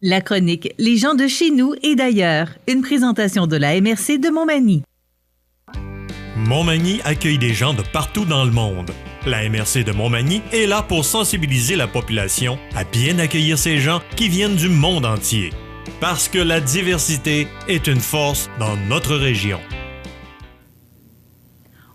La chronique Les gens de chez nous et d'ailleurs, une présentation de la MRC de Montmagny. Montmagny accueille des gens de partout dans le monde. La MRC de Montmagny est là pour sensibiliser la population à bien accueillir ces gens qui viennent du monde entier. Parce que la diversité est une force dans notre région.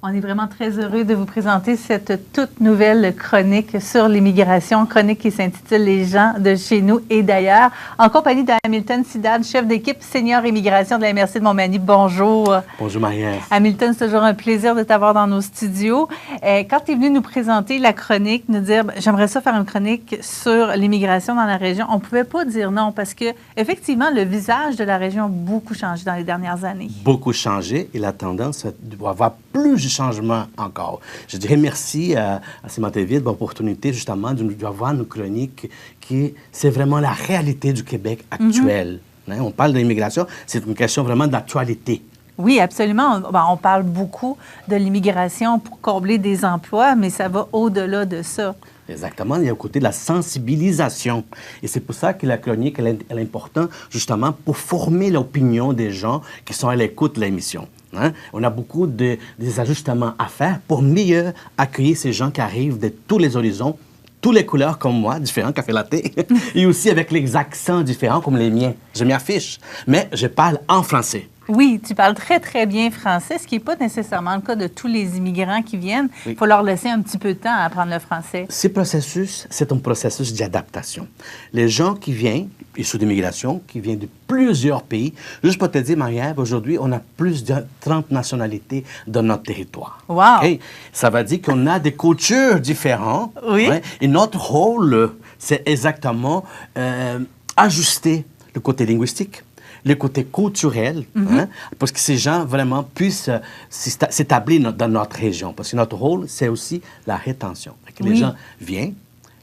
On est vraiment très heureux de vous présenter cette toute nouvelle chronique sur l'immigration, chronique qui s'intitule Les gens de chez nous et d'ailleurs, en compagnie d'Hamilton Sidad, chef d'équipe senior immigration de la MRC de Montmagny. Bonjour. Bonjour Marie-Ève. Hamilton, c'est toujours un plaisir de t'avoir dans nos studios. Quand tu es venu nous présenter la chronique, nous dire j'aimerais ça faire une chronique sur l'immigration dans la région, on ne pouvait pas dire non parce que effectivement le visage de la région a beaucoup changé dans les dernières années. Beaucoup changé et la tendance doit avoir plus de changements encore. Je dirais merci à Sémantéville de l'opportunité justement d'avoir une chronique qui c'est vraiment la réalité du Québec actuel. On parle de l'immigration, c'est une question vraiment d'actualité. Oui, absolument. On parle beaucoup de l'immigration pour combler des emplois, mais ça va au-delà de ça. Exactement. Il y a un côté de la sensibilisation. Et c'est pour ça que la chronique, elle est importante justement pour former l'opinion des gens qui sont à l'écoute de l'émission. On a beaucoup des ajustements à faire pour mieux accueillir ces gens qui arrivent de tous les horizons, toutes les couleurs comme moi, différents, café latte, et aussi avec les accents différents comme les miens. Je m'y affiche, mais je parle en français. Oui, tu parles très, très bien français, ce qui n'est pas nécessairement le cas de tous les immigrants qui viennent. Il faut leur laisser un petit peu de temps à apprendre le français. Ce processus, c'est un processus d'adaptation. Les gens qui viennent, issus d'immigration, qui viennent de plusieurs pays, juste pour te dire, Marie-Ève, aujourd'hui, on a plus de 30 nationalités dans notre territoire. Wow! Okay? Ça veut dire qu'on a des cultures différentes. Oui. Ouais? Et notre rôle, c'est exactement ajuster le côté linguistique, le côté culturel, parce que ces gens vraiment puissent s'établir dans notre région. Parce que notre rôle, c'est aussi la rétention. Les gens viennent,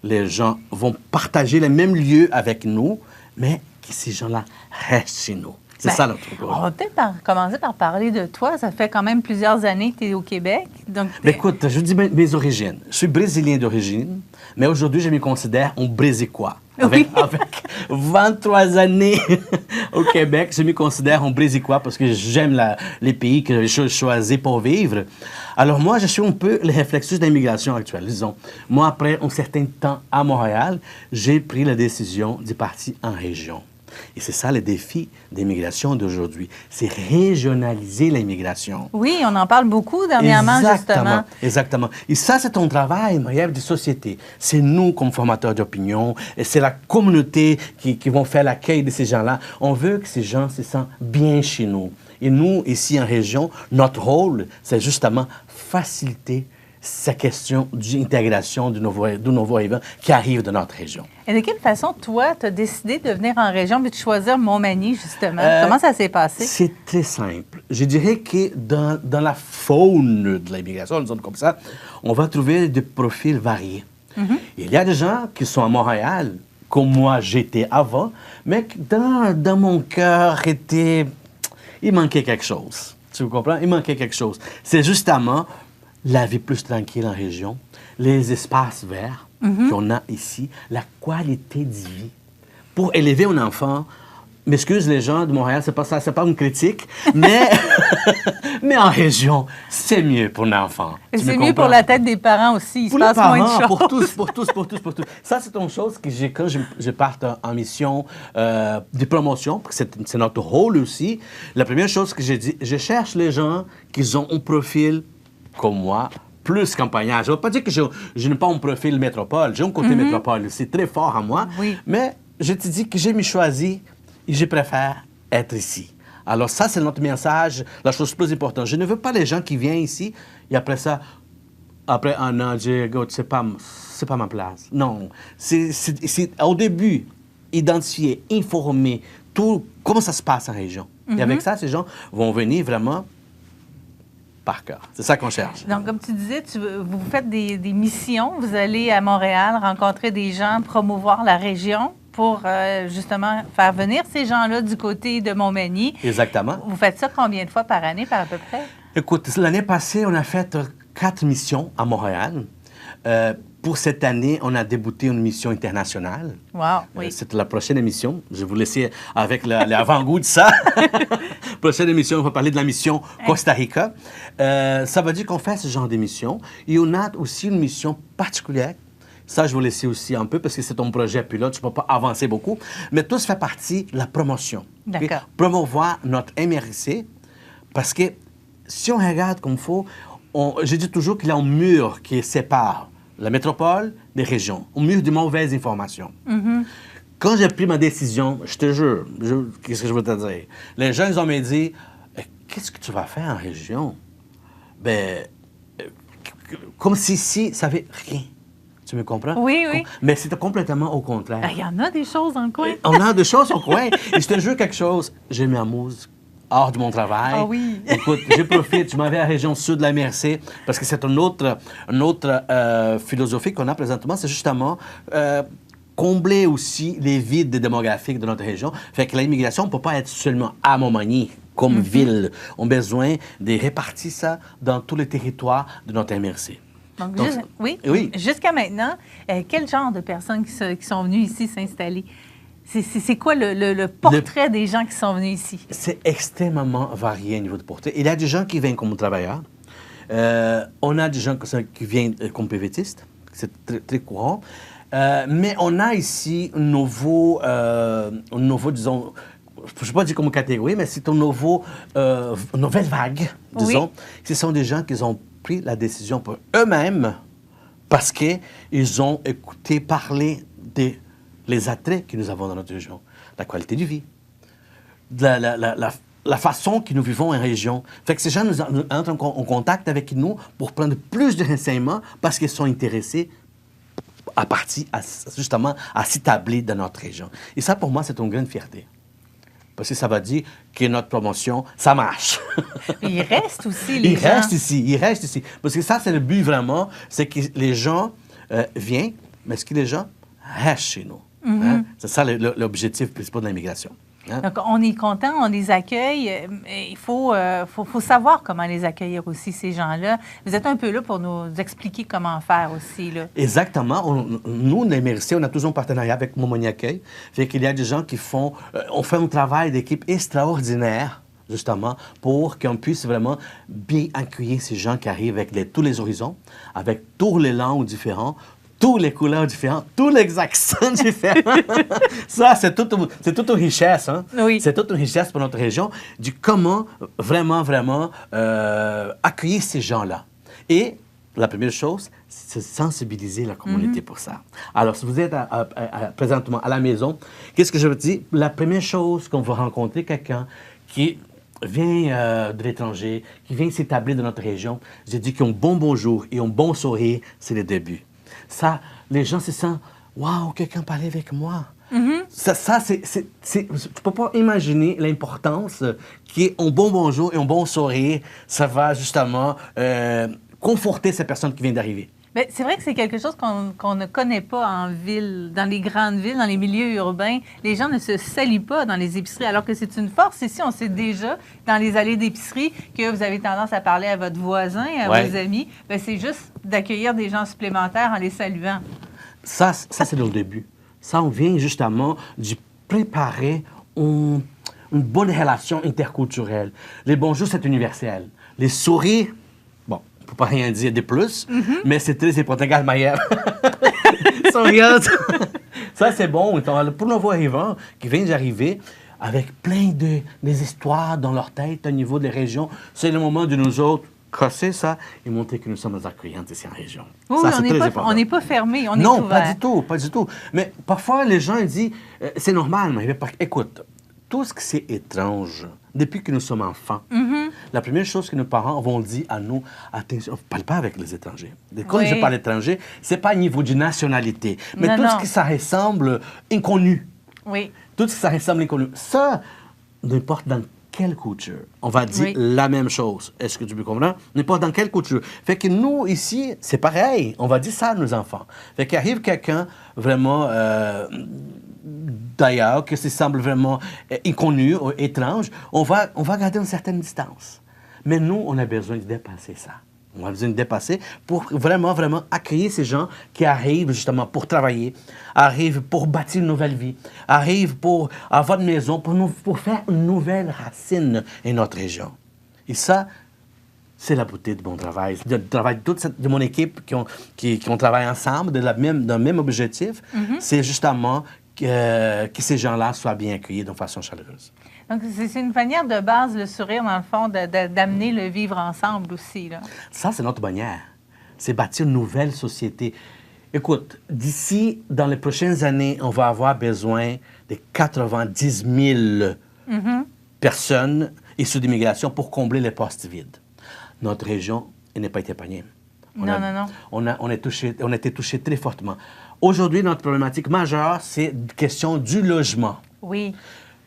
les gens vont partager les mêmes lieux avec nous, mais que ces gens-là restent chez nous. C'est ça notre rôle. On va peut-être commencer par parler de toi. Ça fait quand même plusieurs années que tu es au Québec. Donc, écoute, je dis mes origines. Je suis brésilien d'origine, mais aujourd'hui, je me considère un Brésicois. Avec 23 années au Québec, je me considère un Brésicois parce que j'aime les pays que j'ai choisis pour vivre. Alors moi, je suis un peu le réflexus de l'immigration actuelle. Disons, moi, après un certain temps à Montréal, j'ai pris la décision de partir en région. Et c'est ça le défi d'immigration d'aujourd'hui, c'est régionaliser l'immigration. Oui, on en parle beaucoup dernièrement, justement. Exactement. Et ça, c'est ton travail, Marie-Ève, de société. C'est nous, comme formateurs d'opinion, et c'est la communauté qui vont faire l'accueil de ces gens-là. On veut que ces gens se sentent bien chez nous. Et nous, ici en région, notre rôle, c'est justement faciliter cette question d'intégration de nouveaux arrivants qui arrivent de notre région. Et de quelle façon, toi, tu as décidé de venir en région et de choisir Montmagny, justement? Comment ça s'est passé? C'est très simple. Je dirais que dans la faune de l'immigration, une zone comme ça, on va trouver des profils variés. Il y a des gens qui sont à Montréal, comme moi j'étais avant, mais dans mon cœur, il manquait quelque chose. Tu comprends? Il manquait quelque chose. C'est justement la vie plus tranquille en région, les espaces verts qu'on a ici, la qualité de vie. Pour élever un enfant, m'excuse les gens de Montréal, c'est pas ça, c'est pas une critique, mais, mais en région, c'est mieux pour l'enfant. C'est mieux pour la tête des parents aussi, il se passe moins de choses. Pour tous. Ça, c'est une chose que quand je parte en mission de promotion, parce que c'est notre rôle aussi, la première chose que j'ai dit, je cherche les gens qui ont un profil comme moi, plus campagnard. Je ne veux pas dire que je n'ai pas un profil métropole. J'ai un côté métropole. C'est très fort à moi. Oui. Mais je te dis que j'ai mis choisi et je préfère être ici. Alors ça, c'est notre message, la chose plus importante. Je ne veux pas les gens qui viennent ici et après ça, après un an, je dis, c'est pas ma place. Non. C'est au début, identifier, informer, tout, comment ça se passe en région. Et avec ça, ces gens vont venir vraiment par cœur. C'est ça qu'on cherche. Donc, comme tu disais, vous faites des missions. Vous allez à Montréal rencontrer des gens, promouvoir la région pour justement faire venir ces gens-là du côté de Montmagny. Exactement. Vous faites ça combien de fois par année, par à peu près? Écoute, l'année passée, on a fait 4 missions à Montréal. Pour cette année, on a débuté une mission internationale. Wow, oui. C'est la prochaine émission. Je vais vous laisser avec l'avant-goût de ça. Prochaine émission, on va parler de la mission Costa Rica. Ça veut dire qu'on fait ce genre d'émission. Et on a aussi une mission particulière. Ça, je vais vous laisser aussi un peu parce que c'est ton projet pilote. Je ne peux pas avancer beaucoup. Mais tout ça fait partie de la promotion. D'accord. Okay? Promouvoir notre MRC parce que si on regarde comme il faut, je dis toujours qu'il y a un mur qui sépare la métropole des régions, un mur de mauvaises informations. Mm-hmm. Quand j'ai pris ma décision, je te jure, qu'est-ce que je veux te dire? Les gens, ils ont dit, qu'est-ce que tu vas faire en région? Ben, comme si ça n'avait rien. Tu me comprends? Oui, oui. Mais c'était complètement au contraire. Il y en a des choses dans le coin. On a des choses au coin. Et je te jure quelque chose, je m'amuse hors de mon travail. Ah oui. Écoute, je profite, je m'en vais à la région sud de la MRC parce que c'est une autre philosophie qu'on a présentement, c'est justement combler aussi les vides démographiques de notre région. Fait que l'immigration ne peut pas être seulement à Montmagny comme ville. On a besoin de répartir ça dans tous les territoires de notre MRC. Donc, oui. Jusqu'à maintenant, quel genre de personnes qui sont venues ici s'installer? C'est quoi le portrait des gens qui sont venus ici? C'est extrêmement varié au niveau de portrait. Il y a des gens qui viennent comme travailleurs. On a des gens qui viennent comme PVTistes. C'est très, très courant. Mais on a ici un nouveau disons, je ne sais pas dire comme catégorie, mais c'est une nouvelle vague, disons. Oui. Ce sont des gens qui ont pris la décision pour eux-mêmes parce qu'ils ont écouté parler les attraits que nous avons dans notre région, la qualité de vie, la façon que nous vivons en région. Fait que ces gens nous entrent en contact avec nous pour prendre plus de renseignements parce qu'ils sont intéressés justement à s'établir dans notre région. Et ça, pour moi, c'est une grande fierté. Parce que ça va dire que notre promotion, ça marche. Il reste aussi, les gens. Il reste ici. Parce que ça, c'est le but vraiment, c'est que les gens viennent, mais est-ce que les gens restent chez nous? Mm-hmm. Hein? C'est ça l'objectif principal de l'immigration. Hein? Donc, on est content, on les accueille. Il faut savoir comment les accueillir aussi, ces gens-là. Vous êtes un peu là pour nous expliquer comment faire aussi, là. Exactement. Nous, les MRC, on a toujours un partenariat avec Montmagny Accueil. Fait qu'il y a des gens qui on fait un travail d'équipe extraordinaire, justement, pour qu'on puisse vraiment bien accueillir ces gens qui arrivent avec tous les horizons, avec tous les langues différents, toutes les couleurs différentes, tous les accents différents. Ça, c'est toute une richesse. Hein? Oui. C'est toute une richesse pour notre région du comment vraiment accueillir ces gens-là. Et la première chose, c'est sensibiliser la communauté pour ça. Alors, si vous êtes présentement à la maison, qu'est-ce que je veux dire? La première chose qu'on va rencontrer quelqu'un qui vient de l'étranger, qui vient s'établir dans notre région, j'ai dit qu'un bon bonjour et un bon sourire, c'est le début. Ça, les gens se sentent « Wow, quelqu'un parlait avec moi! Mm-hmm. » Ça, tu ne peux pas imaginer l'importance qu'un bon bonjour et un bon sourire, ça va justement conforter ces personnes qui viennent d'arriver. Bien, c'est vrai que c'est quelque chose qu'on ne connaît pas en ville, dans les grandes villes, dans les milieux urbains. Les gens ne se saluent pas dans les épiceries, alors que c'est une force. Ici, on sait déjà, dans les allées d'épicerie, que vous avez tendance à parler à votre voisin, à vos amis. Bien, c'est juste d'accueillir des gens supplémentaires en les saluant. Ça c'est le début. Ça, on vient justement de préparer une bonne relation interculturelle. Les bonjours, c'est universel. Les sourires, bon, on ne peut pas rien dire de plus, mais c'est très important. Regarde, Maïa. Ça, c'est bon. Pour nos nouveaux arrivants qui viennent d'arriver, avec plein des histoires dans leur tête au niveau des régions, c'est le moment de nous autres casser ça et montrer que nous sommes accueillants ici en région. Oui, ça, on n'est pas fermé, on est ouvert. Non, pas du tout. Mais parfois, les gens disent, c'est normal, mais écoute, tout ce qui c'est étrange, depuis que nous sommes enfants, la première chose que nos parents vont dire à nous, attention, on ne parle pas avec les étrangers. Quand je parle étranger, ce n'est pas au niveau de nationalité, mais tout ce qui ça ressemble inconnu. Oui. Tout ce qui ça ressemble inconnu. Ça, n'importe dans quelle culture, on va dire la même chose. Est-ce que tu me comprends? N'importe dans quelle culture. Fait que nous, ici, c'est pareil. On va dire ça à nos enfants. Fait qu'arrive quelqu'un vraiment d'ailleurs, que ça semble vraiment inconnu ou étrange, on va garder une certaine distance. Mais nous, on a besoin de dépasser ça. On a besoin de dépasser pour vraiment, vraiment accueillir ces gens qui arrivent justement pour travailler, arrivent pour bâtir une nouvelle vie, arrivent pour avoir une maison, pour faire une nouvelle racine dans notre région. Et ça, c'est la beauté de mon travail. Le travail de mon équipe qui ont travaillé ensemble d'un même objectif, c'est justement que ces gens-là soient bien accueillis de façon chaleureuse. Donc, c'est une manière de base, le sourire, dans le fond, d'amener le vivre ensemble aussi, là. Ça, c'est notre manière. C'est bâtir une nouvelle société. Écoute, d'ici, dans les prochaines années, on va avoir besoin de 90 000 personnes issues d'immigration pour combler les postes vides. Notre région, elle n'a pas été épargnée. On a été touché très fortement. Aujourd'hui, notre problématique majeure, c'est la question du logement. Oui.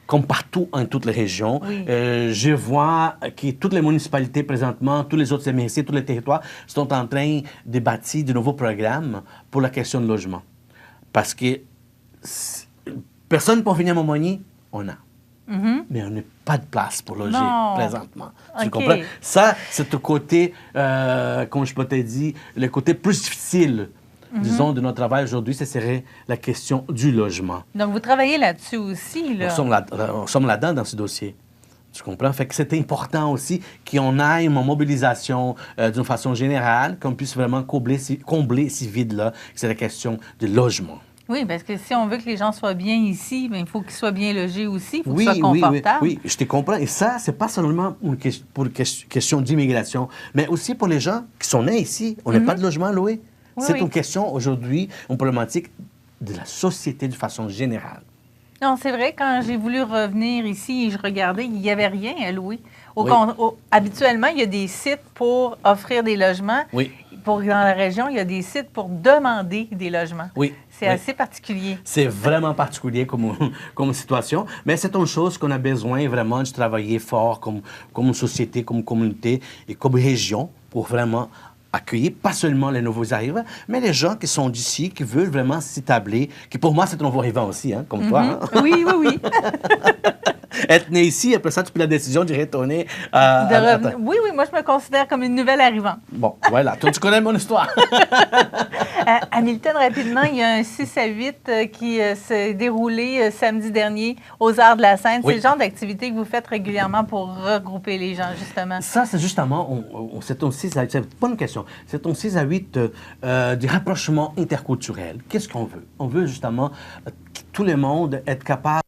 Comme partout en toutes les régions. Oui. Je vois que toutes les municipalités présentement, tous les autres MRC, tous les territoires sont en train de bâtir de nouveaux programmes pour la question de logement. Parce que personne pour venir à Montmagny, on a. Mais on n'a pas de place pour loger présentement. Tu comprends? Ça, c'est le côté, comme je peux te dire, le côté plus difficile, disons, de notre travail aujourd'hui, ce serait la question du logement. Donc, vous travaillez là-dessus aussi, là? On sommes là-dedans dans ce dossier. Tu comprends? Fait que c'est important aussi qu'on aille une mobilisation d'une façon générale, qu'on puisse vraiment combler ces vides-là. C'est la question du logement. Oui, parce que si on veut que les gens soient bien ici, bien, il faut qu'ils soient bien logés aussi, il faut qu'ils soient confortables. Oui, je te comprends. Et ça, c'est pas seulement pour une question d'immigration, mais aussi pour les gens qui sont nés ici. On n'a pas de logement loué. C'est une question aujourd'hui, une problématique de la société de façon générale. Non, c'est vrai, quand j'ai voulu revenir ici et je regardais, il n'y avait rien à louer. Habituellement, il y a des sites pour offrir des logements. Oui. Dans la région, il y a des sites pour demander des logements. Oui. C'est assez particulier. C'est vraiment particulier comme situation, mais c'est une chose qu'on a besoin vraiment de travailler fort comme société, comme communauté et comme région pour vraiment accueillir pas seulement les nouveaux arrivants, mais les gens qui sont d'ici, qui veulent vraiment s'établir, qui pour moi, c'est un nouveau arrivant aussi, hein, comme toi. Hein? Oui, oui, oui. Être né ici, après ça, tu prends la décision d'y retourner. Oui, oui, moi, je me considère comme une nouvelle arrivante. Bon, voilà, toi, tu connais mon histoire. Hamilton, rapidement, il y a un 6 à 8 qui s'est déroulé samedi dernier aux Arts de la Seine. Oui. C'est le genre d'activité que vous faites régulièrement pour regrouper les gens, justement. Ça, c'est justement, c'est un 6 à 8, c'est pas une question, c'est un 6 à 8 du rapprochement interculturel. Qu'est-ce qu'on veut? On veut justement que tout le monde être capable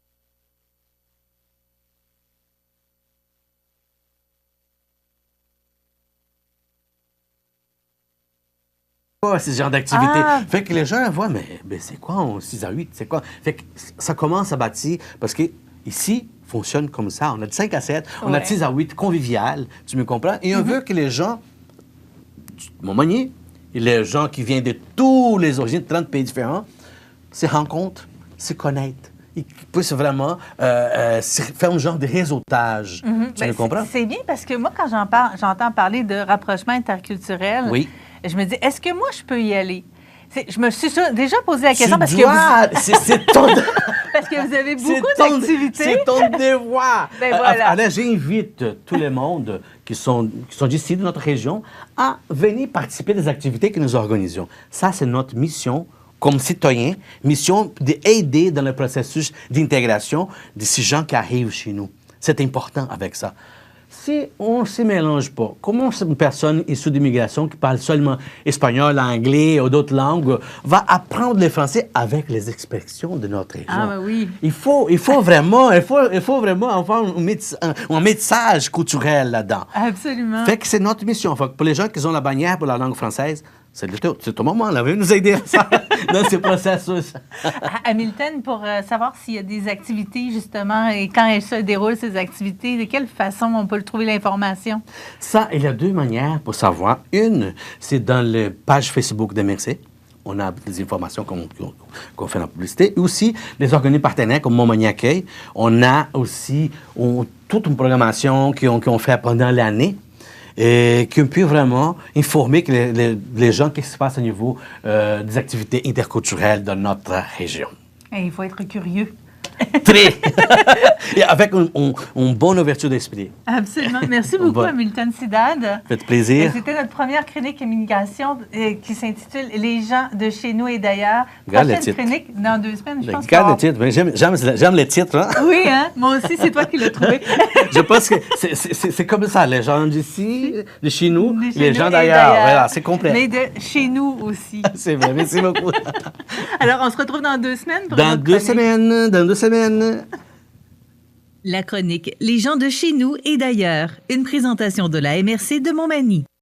ce genre d'activité. Fait que les gens voient, mais c'est quoi un 6 à 8? C'est quoi? Fait que ça commence à bâtir, parce que ici, fonctionne comme ça. On a de 5 à 7, on a de 6 à 8 convivial, tu me comprends? Et on veut que les gens, Montmagny, et les gens qui viennent de tous les origines, 30 pays différents, se rencontrent, se connaître. Ils puissent vraiment faire un genre de réseautage. Tu me comprends? C'est bien parce que moi, quand j'entends parler de rapprochement interculturel, je me dis, est-ce que moi, je peux y aller? Je me suis déjà posé la question parce que c'est ton... parce que vous avez beaucoup d'activités. C'est ton devoir. Ben voilà. Alors, j'invite tout le monde qui sont d'ici, de notre région, à venir participer des activités que nous organisons. Ça, c'est notre mission comme citoyens, mission d'aider dans le processus d'intégration de ces gens qui arrivent chez nous. C'est important avec ça. Si on ne se mélange pas, comment une personne issue d'immigration qui parle seulement espagnol, anglais ou d'autres langues va apprendre le français avec les expressions de notre région? Ah, ben oui. Il faut vraiment avoir un message culturel là-dedans. Absolument. Fait que c'est notre mission. Fait que pour les gens qui ont la bannière pour la langue française, c'est ton moment, là. Venez nous aider à ça, dans ce processus. Hamilton, pour savoir s'il y a des activités, justement, et quand elles se déroulent, ces activités, de quelle façon on peut trouver l'information? Ça, il y a deux manières pour savoir. Une, c'est dans la page Facebook de MRC. On a des informations qu'on fait dans la publicité. Et aussi, les organismes partenaires comme Montmagny Accueil. On a aussi toute une programmation qu'on fait pendant l'année. Et qui peut vraiment informer que les gens qu'est-ce qui se passe au niveau des activités interculturelles dans notre région. Et il faut être curieux. Très. Et avec une bonne ouverture d'esprit. Absolument. Merci beaucoup à Milton Sidad. Faites plaisir. C'était notre première chronique immigration qui s'intitule Les gens de chez nous et d'ailleurs. Regarde le Prochaine titre. chronique dans 2 semaines. Je pense Regarde le titre. J'aime les titres. Hein? Oui, hein? Moi aussi, c'est toi qui l'as trouvé. Je pense que c'est comme ça. Les gens d'ici, de chez nous, De chez les nous gens et d'ailleurs. Voilà, c'est complet. Mais de chez nous aussi. C'est vrai. Merci beaucoup. Alors, on se retrouve dans 2 semaines pour Dans notre 2 chronique. semaines. Dans 2 semaines. La chronique Les gens de chez nous et d'ailleurs, une présentation de la MRC de Montmagny.